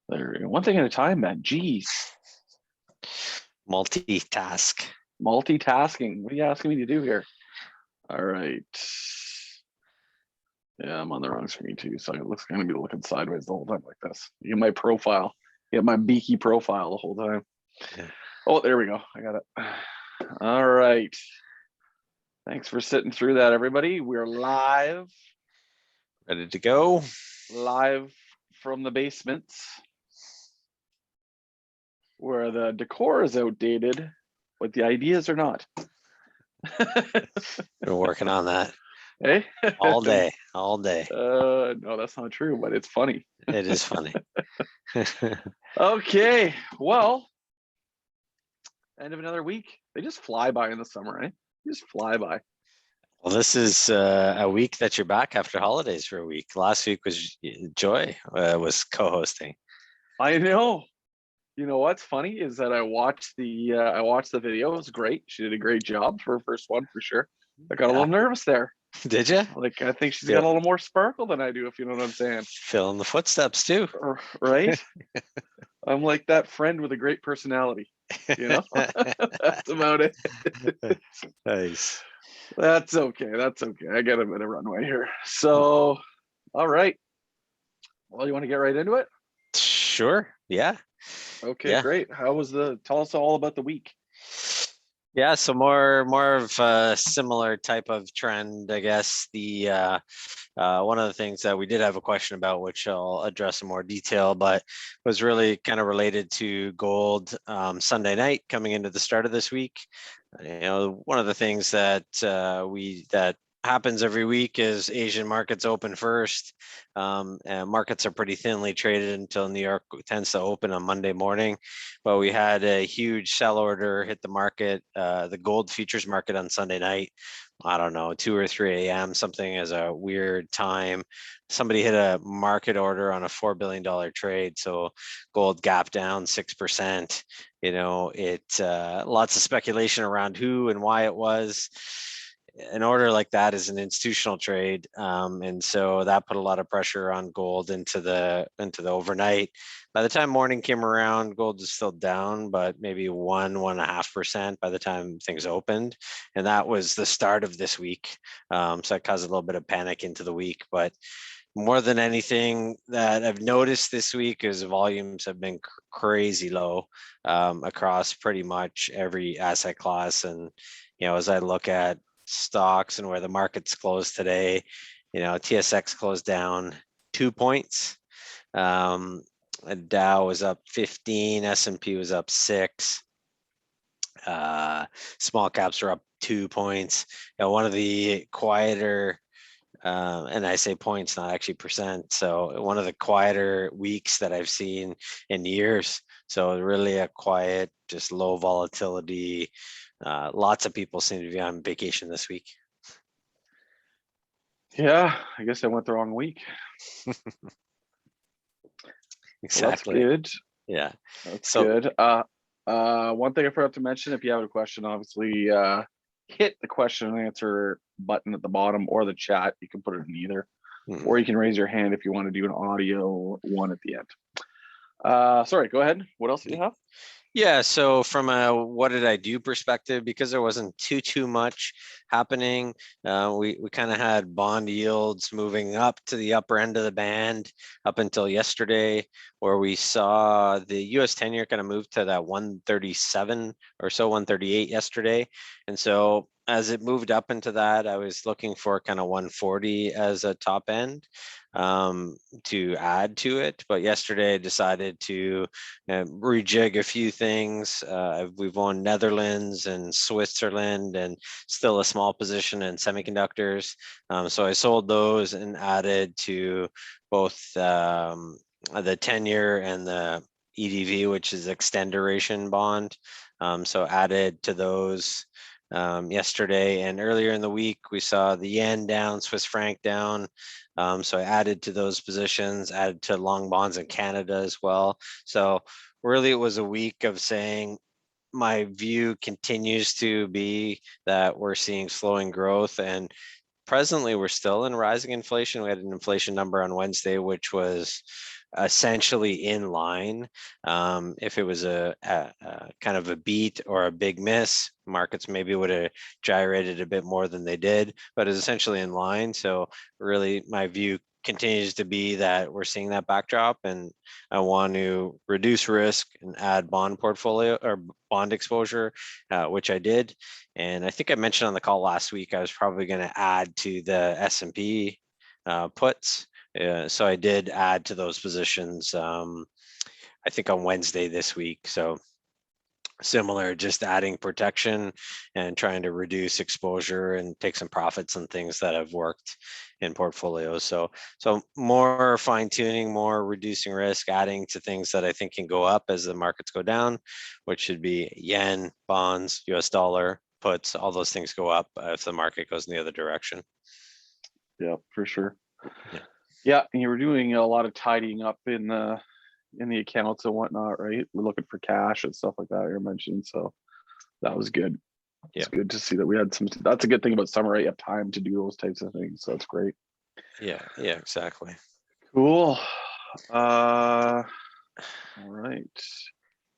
There we go. One thing at a time, man. Jeez. Multitask. Multitasking. What are you asking me to do here? All right. Yeah, I'm on the wrong screen too, so it looks gonna be looking sideways the whole time like this. You get my profile. You get my beaky profile the whole time. Yeah. Oh, there we go. I got it. All right. Thanks for sitting through that, everybody. We're Ready to go? live from the basements where the decor is outdated, but the ideas are not. We're working on that Hey? all day, all day. No, that's not true, but it's funny. It is funny. Okay, well, end of another week. They just fly by in the summer, eh? They just fly by. Well, this is a week that you're back after holidays for a week. Last week was Joy was co-hosting. I know. You know what's funny is that I watched the video. It was great. She did a great job for her first one for sure. I got a Yeah. little nervous there. Did you? Like I think she's got a little more sparkle than I do, if you know what I'm saying. Fill in the footsteps too. Right? I'm like that friend with a great personality. You know, that's about it. Nice. That's okay. That's okay. I got a bit of runway here. So, all right. Well, you want to get right into it? Sure. Yeah. Okay, Yeah. great. Tell us all about the week. Yeah, so more of a similar type of trend, I guess. The one of the things that we did have a question about, which I'll address in more detail, but was really kind of related to gold Sunday night coming into the start of this week. One of the things that that happens every week is Asian markets open first. And markets are pretty thinly traded until New York tends to open on Monday morning. But we had a huge sell order hit the market, the gold futures market on Sunday night. I don't know, 2 or 3 a.m., something as a weird time. Somebody hit a market order on a $4 billion trade. So gold gap down 6%. Lots of speculation around who and why it was. An order like that is an institutional trade, and so that put a lot of pressure on gold into the overnight. By the time morning came around, gold was still down, but maybe 1.5% by the time things opened, and that was the start of this week. So that caused a little bit of panic into the week, but more than anything that I've noticed this week is volumes have been crazy low across pretty much every asset class. And, as I look at stocks and where the market's closed today, TSX closed down 2 points. Dow was up 15, S&P was up 6. Small caps are up 2 points. One of the quieter, and I say points, not actually percent. So one of the quieter weeks that I've seen in years. So really a quiet, just low volatility. Lots of people seem to be on vacation this week. Yeah, I guess I went the wrong week. Exactly. Well, that's good. Yeah. That's good. One thing I forgot to mention, if you have a question, obviously hit the question and answer button at the bottom or the chat. You can put it in either. Or you can raise your hand if you want to do an audio one at the end. Sorry, go ahead. What else do you have? Yeah, so from a what did I do perspective, because there wasn't too much happening, we kind of had bond yields moving up to the upper end of the band up until yesterday, where we saw the US 10-year kind of move to that 137 or so, 138 yesterday. And so as it moved up into that, I was looking for kind of 140 as a top end to add to it. But yesterday I decided to rejig a few things. We've owned Netherlands and Switzerland and still a small position in semiconductors. So I sold those and added to both the 10-year and the EDV, which is extend duration bond. So added to those yesterday, and earlier in the week we saw the yen down, Swiss franc down. So I added to those positions, added to long bonds in Canada as well. So really it was a week of saying my view continues to be that we're seeing slowing growth, and presently we're still in rising inflation. We had an inflation number on Wednesday, which was essentially in line. If it was a kind of a beat or a big miss, markets maybe would have gyrated a bit more than they did, but it's essentially in line. So really my view continues to be that we're seeing that backdrop, and I want to reduce risk and add bond portfolio or bond exposure, which I did. And I think I mentioned on the call last week, I was probably going to add to the S&P puts. So I did add to those positions, I think on Wednesday this week. So similar, just adding protection and trying to reduce exposure and take some profits on things that have worked in portfolios. So more fine tuning, more reducing risk, adding to things that I think can go up as the markets go down, which should be yen, bonds, US dollar, puts, all those things go up if the market goes in the other direction. Yeah, for sure. Yeah. Yeah, and you were doing a lot of tidying up in the accounts and whatnot, right? We're looking for cash and stuff like that you mentioned. So that was good. It's good to see that we had some. That's a good thing about summer, right? You have time to do those types of things. So that's great. Yeah, exactly. Cool. All right.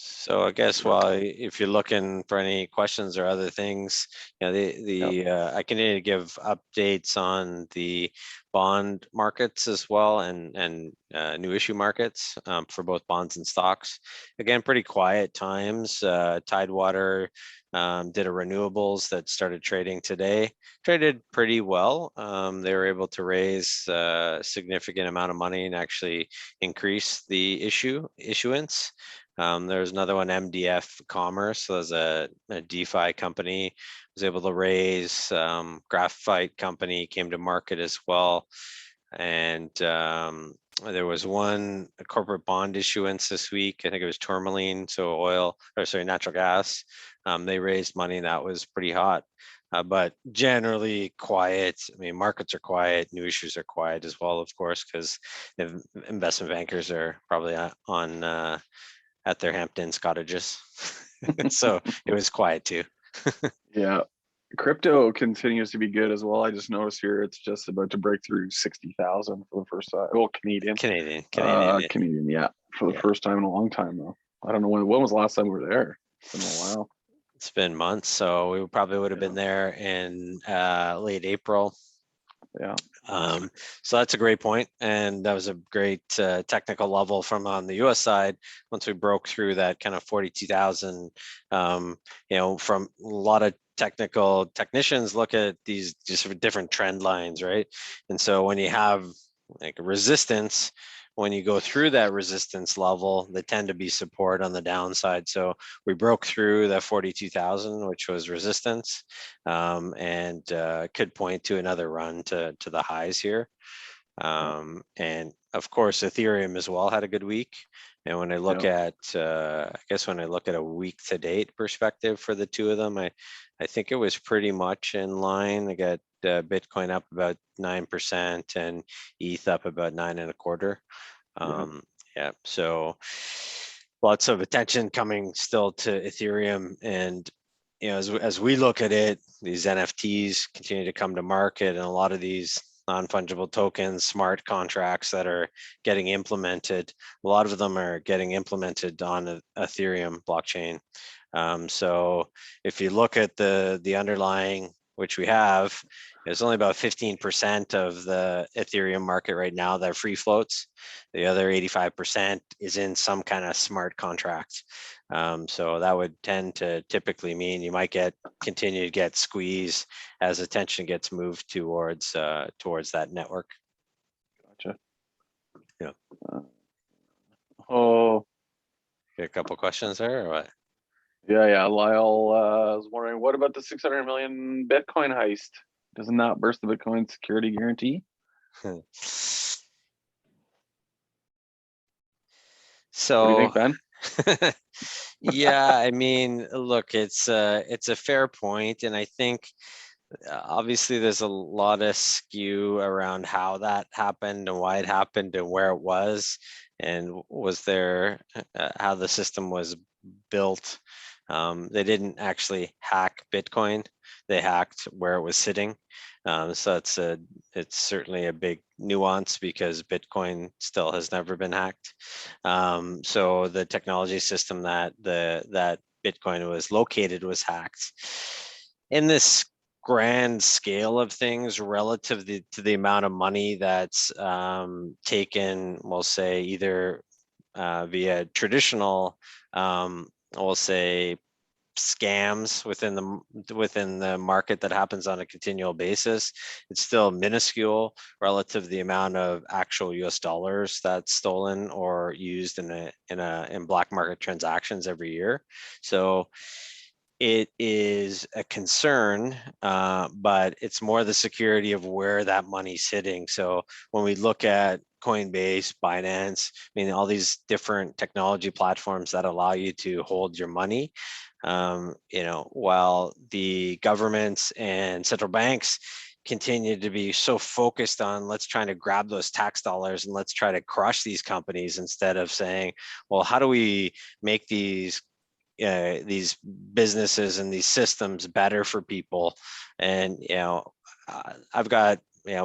So I guess if you're looking for any questions or other things, you know, I continue to give updates on the bond markets as well, and new issue markets for both bonds and stocks. Again, pretty quiet times. Tidewater did a renewables that started trading today. Traded pretty well. They were able to raise a significant amount of money and actually increase the issuance. There's another one, MDF Commerce. So there's a DeFi company was able to raise. Graphite company came to market as well, and there was one corporate bond issuance this week. I think it was Tourmaline, so natural gas. They raised money, and that was pretty hot. But generally quiet. I mean, markets are quiet, new issues are quiet as well, of course, because investment bankers are probably on at their Hamptons cottages. So it was quiet too. Yeah. Crypto continues to be good as well. I just noticed here it's just about to break through 60,000 for the first time. Well, Canadian, yeah, for the first time in a long time though. I don't know when was the last time we were there? It's been a while. It's been months, so we probably would have been there in late April. Yeah. So that's a great point, and that was a great technical level from on the US side. Once we broke through that kind of 42,000, you know, from a lot of technicians look at these just different trend lines, right? And so when you have like a resistance, when you go through that resistance level, they tend to be support on the downside. So we broke through that 42,000, which was resistance, and could point to another run to the highs here. And of course, Ethereum as well had a good week. And when I look at, I guess when I look at a week to date perspective for the two of them, I think it was pretty much in line. I got Bitcoin up about 9% and ETH up about 9.25%. Yeah, so lots of attention coming still to Ethereum, and you know, as we look at it, these NFTs continue to come to market, and a lot of these non-fungible tokens, smart contracts that are getting implemented, a lot of them are getting implemented on Ethereum blockchain. So if you look at the underlying, which we have, there's only about 15% of the Ethereum market right now that are free floats. The other 85% is in some kind of smart contract. So that would tend to typically mean you might continue to get squeezed as attention gets moved towards that network. Gotcha. Yeah. Get a couple questions there, or what? Yeah. Lyle was wondering, what about the 600 million Bitcoin heist? Doesn't that burst the Bitcoin security guarantee? So, what do you think, Ben? Yeah, I mean, look, it's a fair point, and I think obviously there's a lot of skew around how that happened and why it happened and where it was, and was there how the system was built. They didn't actually hack Bitcoin. they hacked where it was sitting. So it's certainly a big nuance because Bitcoin still has never been hacked. So the technology system that Bitcoin was located was hacked. In this grand scale of things relative to the amount of money that's taken, we'll say either via traditional, we'll say scams within the market that happens on a continual basis, it's still minuscule relative to the amount of actual US dollars that's stolen or used in black market transactions every year. So it is a concern, but it's more the security of where that money's sitting. So when we look at Coinbase, Binance, I mean, all these different technology platforms that allow you to hold your money, while the governments and central banks continue to be so focused on let's try to grab those tax dollars and let's try to crush these companies instead of saying, well, how do we make these businesses and these systems better for people? And I've got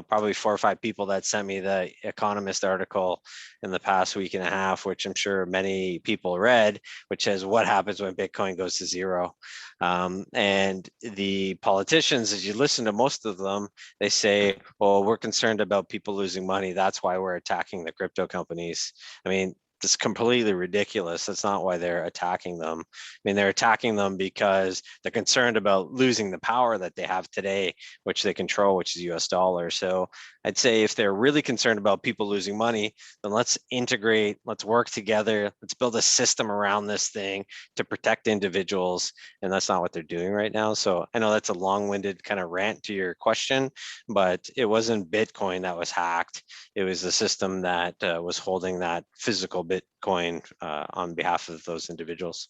probably 4 or 5 people that sent me the Economist article in the past week and a half, which I'm sure many people read, which says what happens when Bitcoin goes to zero. And the politicians, as you listen to most of them, they say, well, we're concerned about people losing money. That's why we're attacking the crypto companies. I mean, it's completely ridiculous. That's not why they're attacking them. I mean, they're attacking them because they're concerned about losing the power that they have today, which they control, which is US dollar. So I'd say if they're really concerned about people losing money, then let's integrate, let's work together, let's build a system around this thing to protect individuals. And that's not what they're doing right now. So I know that's a long-winded kind of rant to your question, but it wasn't Bitcoin that was hacked. It was the system that was holding that physical Bitcoin on behalf of those individuals.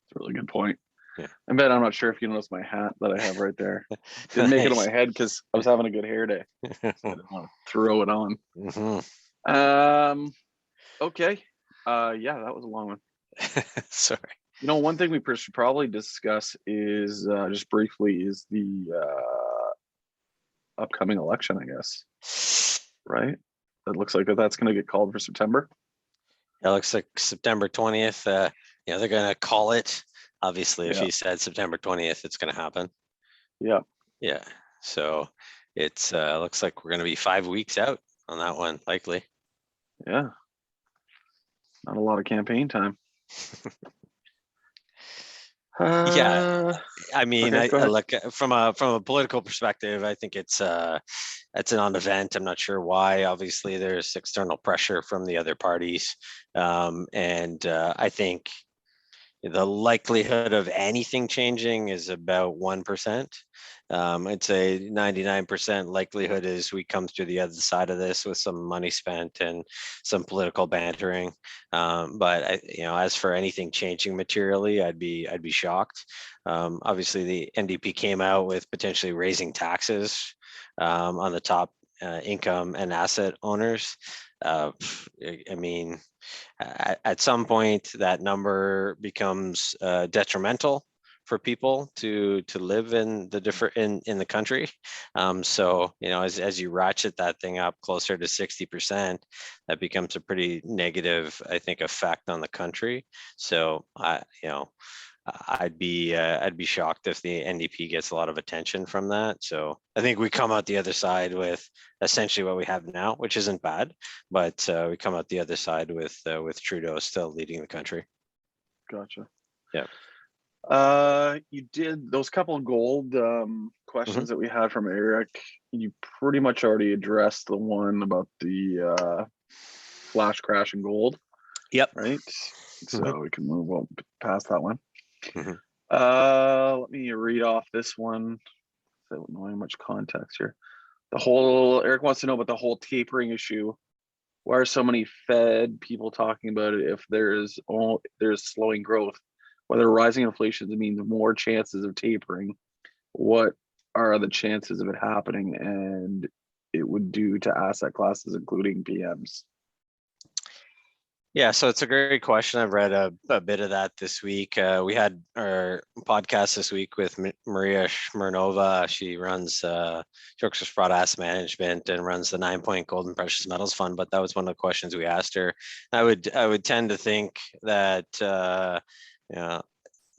That's a really good point. Yeah. I bet I'm not sure if you noticed my hat that I have right there. Didn't make it on my head because I was having a good hair day. So I didn't want to throw it on. Mm-hmm. Okay. Yeah, that was a long one. Sorry. One thing we should probably discuss is just briefly is the upcoming election, I guess. Right? It looks like that's going to get called for September. It looks like September 20th. They're going to call it. Obviously, if you said September 20th, it's going to happen. Yeah. Yeah. So it's looks like we're going to be 5 weeks out on that one, likely. Yeah. Not a lot of campaign time. Yeah, I mean, okay, I look from a political perspective, I think it's a non-event. I'm not sure why. Obviously, there's external pressure from the other parties, and I think the likelihood of anything changing is about 1%. I'd say 99% likelihood is we come through the other side of this with some money spent and some political bantering. But as for anything changing materially, I'd be shocked. Obviously, the NDP came out with potentially raising taxes on the top income and asset owners. I mean, at some point that number becomes detrimental for people to live in the different in the country. So as you ratchet that thing up closer to 60%, that becomes a pretty negative, I think, effect on the country. So I'd be shocked if the NDP gets a lot of attention from that. So I think we come out the other side with essentially what we have now, which isn't bad, but we come out the other side with Trudeau still leading the country. Gotcha. Yeah. You did those couple of gold questions that we had from Eric. You pretty much already addressed the one about the flash crash in gold. Yep. Right. So we can move on past that one. Mm-hmm. Let me read off this one. I don't know how much context here. Eric wants to know about the whole tapering issue. Why are so many Fed people talking about it if there's slowing growth? Whether rising inflation means more chances of tapering, what are the chances of it happening, and it would do to asset classes, including PMs? Yeah, so it's a great question. I've read a bit of that this week. We had our podcast this week with Maria Shmurnova. She runs Jokes for Sprott Asset Management and runs the 9 Point Gold and Precious Metals Fund. But that was one of the questions we asked her. I would tend to think that you know,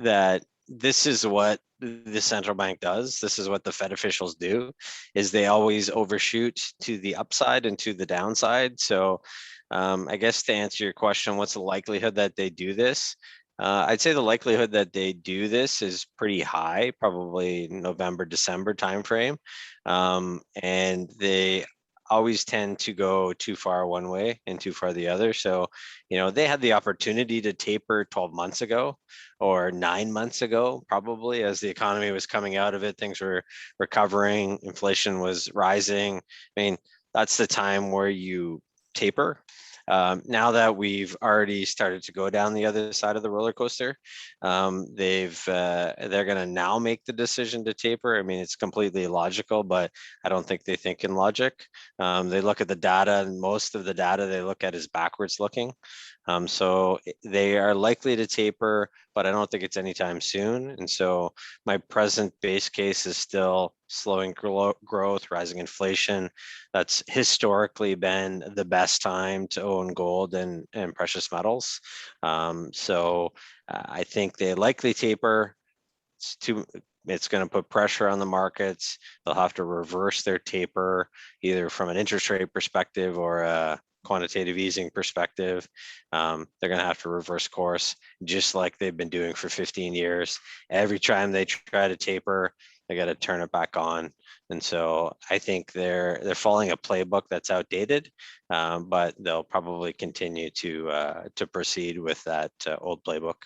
that this is what the central bank does. This is what the Fed officials do, is they always overshoot to the upside and to the downside. So I guess to answer your question, what's the likelihood that they do this? I'd say the likelihood that they do this is pretty high, probably November, December timeframe. And they always tend to go too far one way and too far the other. So, they had the opportunity to taper 12 months ago or 9 months ago, probably as the economy was coming out of it, things were recovering, inflation was rising. I mean, that's the time where you taper. Now that we've already started to go down the other side of the roller coaster, they're going to now make the decision to taper. I mean, it's completely logical, but I don't think they think in logic. They look at the data, and most of the data they look at is backwards looking. So they are likely to taper, but I don't think it's anytime soon. And so my present base case is still slowing growth, rising inflation. That's historically been the best time to own gold and precious metals. So I think they likely taper. It's going to put pressure on the markets. They'll have to reverse their taper, either from an interest rate perspective or a quantitative easing perspective. They're going to have to reverse course, just like they've been doing for 15 years. Every time they try to taper, they got to turn it back on. And so I think they're following a playbook that's outdated, but they'll probably continue to proceed with that old playbook.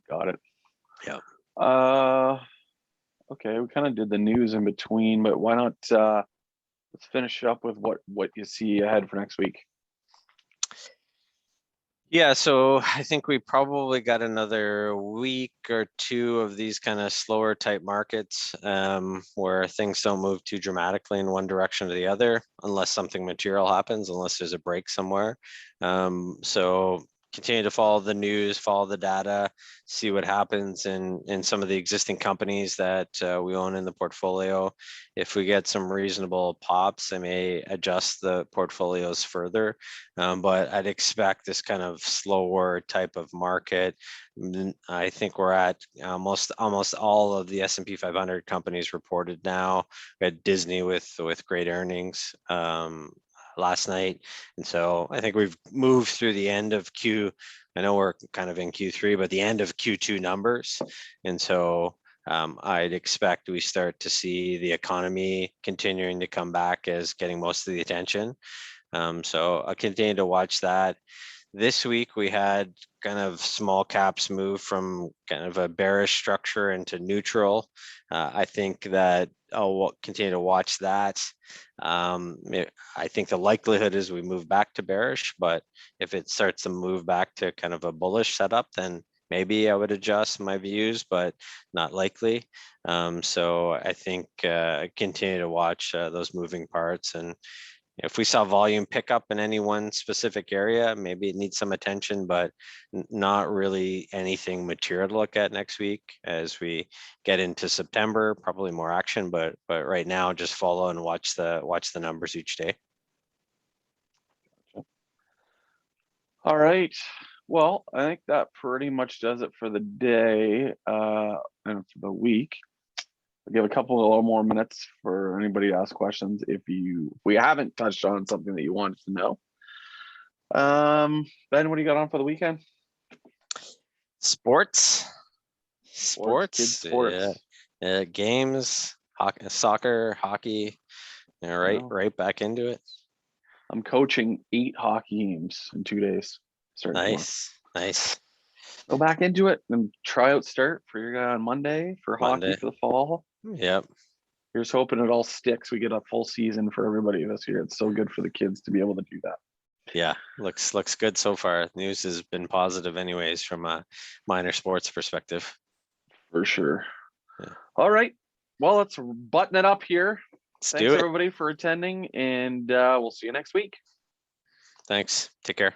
Got it. Yeah. Okay, we kind of did the news in between, but why not let's finish up with what you see ahead for next week. Yeah, so I think we probably got another week or two of these kind of slower type markets where things don't move too dramatically in one direction or the other, unless something material happens, unless there's a break somewhere. So continue to follow the news, follow the data, see what happens in some of the existing companies that we own in the portfolio. If we get some reasonable pops, I may adjust the portfolios further. But I'd expect this kind of slower type of market. I think we're at almost all of the S&P 500 companies reported now. We had Disney with great earnings last night. And so I think we've moved through the end of I know we're kind of in Q3, but the end of Q2 numbers. And so I'd expect we start to see the economy continuing to come back as getting most of the attention. So I'll continue to watch that. This week we had kind of small caps move from kind of a bearish structure into neutral. I think that I'll continue to watch that. I think the likelihood is we move back to bearish, but if it starts to move back to kind of a bullish setup, then maybe I would adjust my views, but not likely. So I think continue to watch those moving parts. And if we saw volume pick up in any one specific area, maybe it needs some attention, but not really anything material to look at next week. As we get into September, probably more action, but right now just follow and watch the numbers each day. All right. Well, I think that pretty much does it for the day and for the week. I'll give a little more minutes for anybody to ask questions if we haven't touched on something that you wanted to know. Ben, what do you got on for the weekend? Sports. Kids sports. Yeah. Games, hockey, soccer, hockey. Right back into it. I'm coaching 8 hockey games in 2 days. Nice. Go back into it and tryout start for your guy on Monday for hockey for the fall. Yep. Here's hoping it all sticks. We get a full season for everybody this year. It's so good for the kids to be able to do that. Yeah, looks good so far. News has been positive anyways from a minor sports perspective. For sure. Yeah. All right. Well, let's button it up here. Thanks everybody for attending, and we'll see you next week. Thanks. Take care.